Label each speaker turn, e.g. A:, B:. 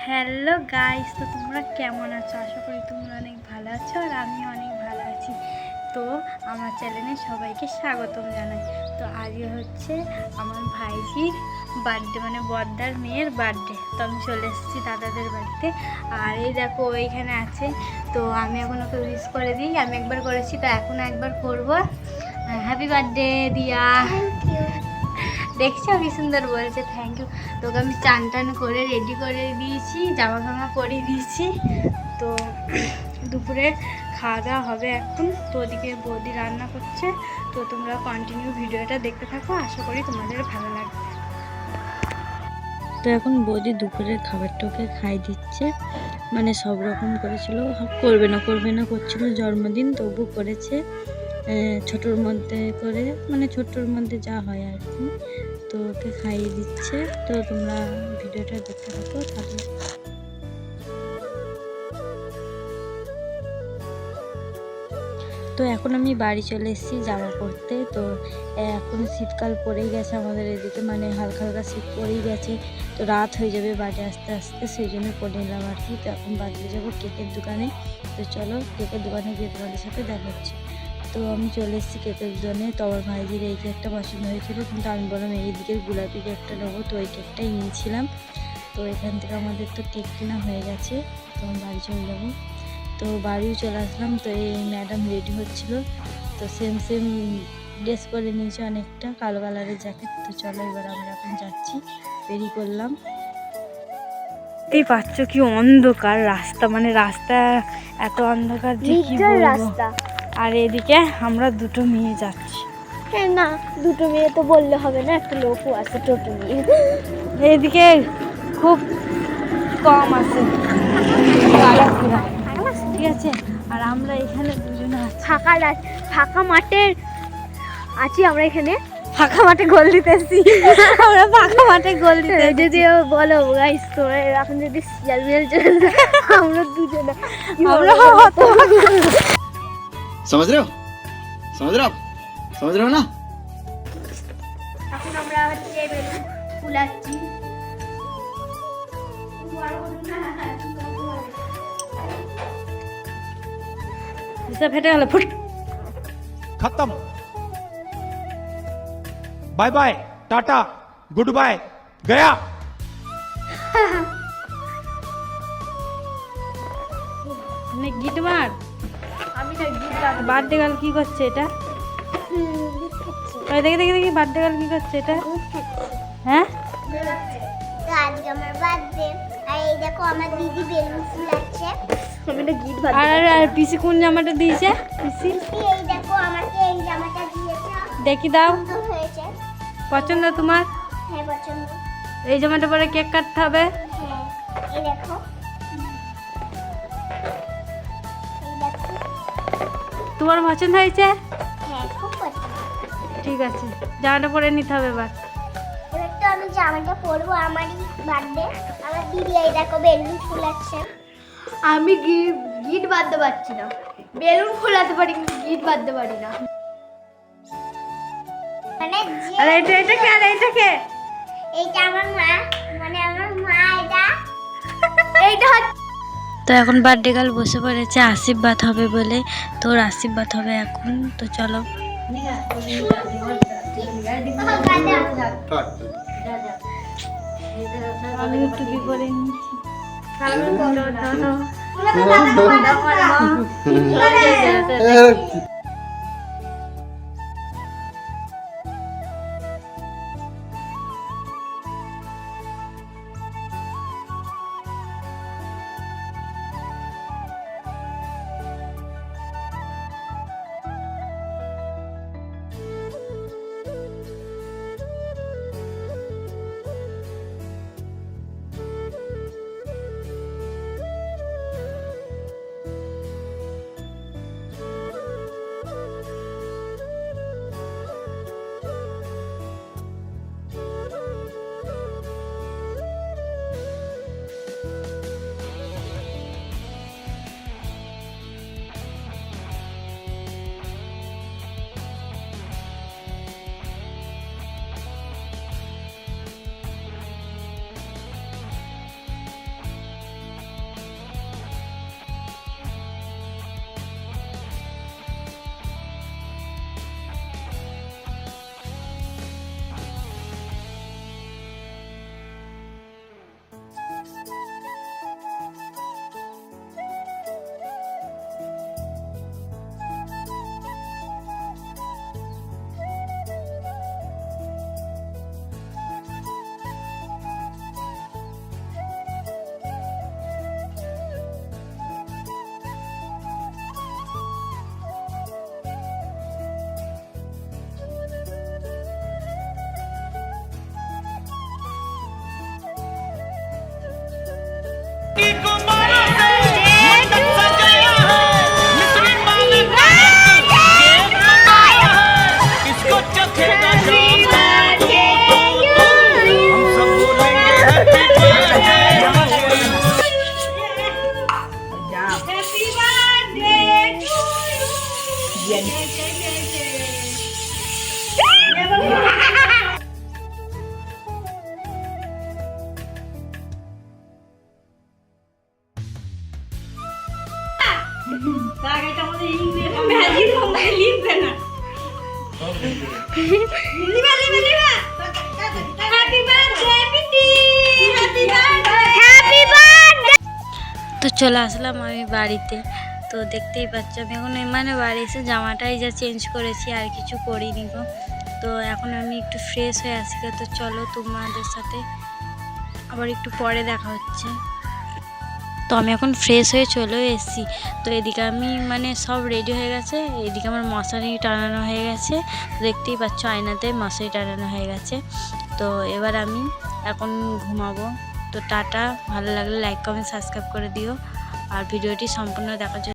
A: Hello guys, তো তোমরা কেমন আছো? আশা করি তোমরা অনেক ভালো আছো আর আমি অনেক ভালো আছি। তো আমার চ্যানেলে সবাইকে স্বাগতম জানাই। তো আজকে হচ্ছে আমার ভাইজির বার্থডে, মানে বড়দার মেয়ের বার্থডে। তো আমি চলে এসেছি দাদাদের বাড়িতে। আর এই দেখো ওইখানে আছে। তো আমি এখন ওকে উইশ করে দিই। আমি একবার করেছি, তো এখন একবার করবো। হ্যাপি বার্থডে দিয়া। দেখছো কি সুন্দর বলছে, থ্যাংক ইউ। তোকে আমি চান টান করে রেডি করে দিয়েছি, জামা ফামা পরিয়ে দিয়েছি। তো দুপুরে খাওয়া দাওয়া হবে এখন। তো ওদিকে বৌদি রান্না করছে। তো তোমরা কন্টিনিউ ভিডিওটা দেখতে থাকো, আশা করি তোমাদের ভালো লাগবে।
B: তো এখন বৌদি দুপুরের খাবারটাকে খাই দিচ্ছে, মানে সব রকম করেছিল, করবে না করছিল জন্মদিন, তবু করেছে ছোটোর মধ্যে করে, মানে ছোটোর মধ্যে যা হয় আর কি। তো ওকে খাইয়ে দিচ্ছে। তো তোমরা ভিডিওটা দেখতে থাকো তাহলে। তো এখন আমি বাড়ি চলে এসেছি জামা পরতে। তো এখন শীতকাল পড়েই গেছে আমাদের এদিকে, মানে হালকা হালকা শীত পড়েই গেছে। তো রাত হয়ে যাবে বাড়ি আসতে আসতে, সেই জন্য পরে নিলাম আর কি। তো এখন বাড়িতে যাবো কেকের দোকানে। তো চলো কেকের দোকানে গিয়ে তোমাদের সাথে দেখা হচ্ছে। তো আমি চলে এসেছি কেকের দোকানে। তো আমার ভাইজির এই কেকটা পছন্দ হয়েছিল, কিন্তু আমি বললাম এই দিকের গোলাপি কেকটা নেবো। তো ওই কেকটাই নিয়েছিলাম। তো এখান থেকে আমাদের তো কেক কেনা হয়ে গেছে। তো আমি বাড়ি চলে যাবো। তো বাড়িও চলে আসলাম। তো এই ম্যাডাম রেডি হচ্ছিল। তো সেম ড্রেস পরে নিয়েছে, অনেকটা কালো কালারের জ্যাকেট। তো চলো এবার আমরা এখন যাচ্ছি, বেরিয়ে করলাম।
A: এই পাচ্ছ কি অন্ধকার রাস্তা, মানে রাস্তা এত অন্ধকার যে কি বলবো। আর এদিকে আমরা দুটো মেয়ে যাচ্ছি।
C: হ্যাঁ, না দুটো মেয়ে তো বললে হবে না, একটা লোকও আছে টোটো নিয়ে।
A: এইদিকে খুব কম আছে, ঠিক আছে। আর আমরা এখানে দুজনে আছি,
C: ফাঁকা মাঠে আছি আমরা, এখানে ফাঁকা মাঠে গোল দিতেছি।
A: আমরা ফাঁকা মাঠে গোল দিতে।
C: যদি বলো গাইস তোমরা এখন যদি সিরিয়াল মিয়াল চলে যায়, আমরা দুজনে
A: আমরা
D: समझ रहे हो समझ रहे हो ना।
C: এখন আমরা হচ্ছে বেলুন ফুলাচ্ছি।
A: ফেটে গেল, ফুট।
E: खत्म। Bye bye, tata, good bye, गया।
A: গিট মার।
C: আমি না গিট
A: বার্থডে গার্ল কি করছে এটা? ওই দেখি দেখি দেখি, বার্থডে গার্ল কি করছে এটা? হ্যাঁ,
C: তো আজকে আমার বার্থডে, আর এই দেখো আমার দিদি বেলুন ফুলাচ্ছে। আমি না গিট
A: আর পিসি কোন জামাটা দিয়েছে? পিসি
C: এই দেখো আমাকে এই জামাটা দিয়েছে,
A: দেখি দাও,
C: সুন্দর হয়েছে।
A: পছন্দ তোমার?
C: হ্যাঁ পছন্দ।
A: এই জামাটা পরে কেক কাটতে হবে।
C: হ্যাঁ এই দেখো, এই দেখো।
A: তোমার পছন্দ হয়েছে?
C: হ্যাঁ খুব পছন্দ।
A: ঠিক আছে, জামাটা পরে নিতে হবে এবার।
C: এবার তো আমি জামাটা পরবো, আমারই বার্থডে। আমার দিদি এই দেখো বেলুন ফুলাচ্ছে। আমি গিট বাঁধতে পারছি না, বেলুন ফোলাতে পারি কিন্তু গিট বাঁধতে পারি না। মানে
A: আর এটা কে? আর এটা কে?
C: এইটা আমার মা, মানে আমার মা এটা এইটা হচ্ছে।
B: তো এখন বার্থডে গার্ল বসে পড়েছে আশীর্বাদ হবে বলে। তোর আশীর্বাদ হবে এখন। তো চলো।
A: আমি টুপি পরে নিচ্ছি।
B: তো চলে আসলাম আমি বাড়িতে। তো দেখতেই পাচ্ছ আমি এখন মানে বাড়ি এসে জামাটাই যা চেঞ্জ করেছি, আর কিছু করিনি গো। তো এখন আমি একটু ফ্রেশ হয়ে আসি। তো চলো তোমাদের সাথে আবার একটু পরে দেখা হচ্ছে। তো আমি এখন ফ্রেশ হয়ে চলেও এসেছি। তো এদিকে আমি মানে সব রেডি হয়ে গেছে, এদিকে আমার মশারি টানানো হয়ে গেছে, দেখতেই পাচ্ছ আয়নাতে মশারি টানানো হয়ে গেছে। তো এবার আমি এখন ঘুমাবো। তো টাটা, ভালো লাগলে লাইক কমেন্ট সাবস্ক্রাইব করে দিও আর ভিডিওটি সম্পূর্ণ দেখার জন্য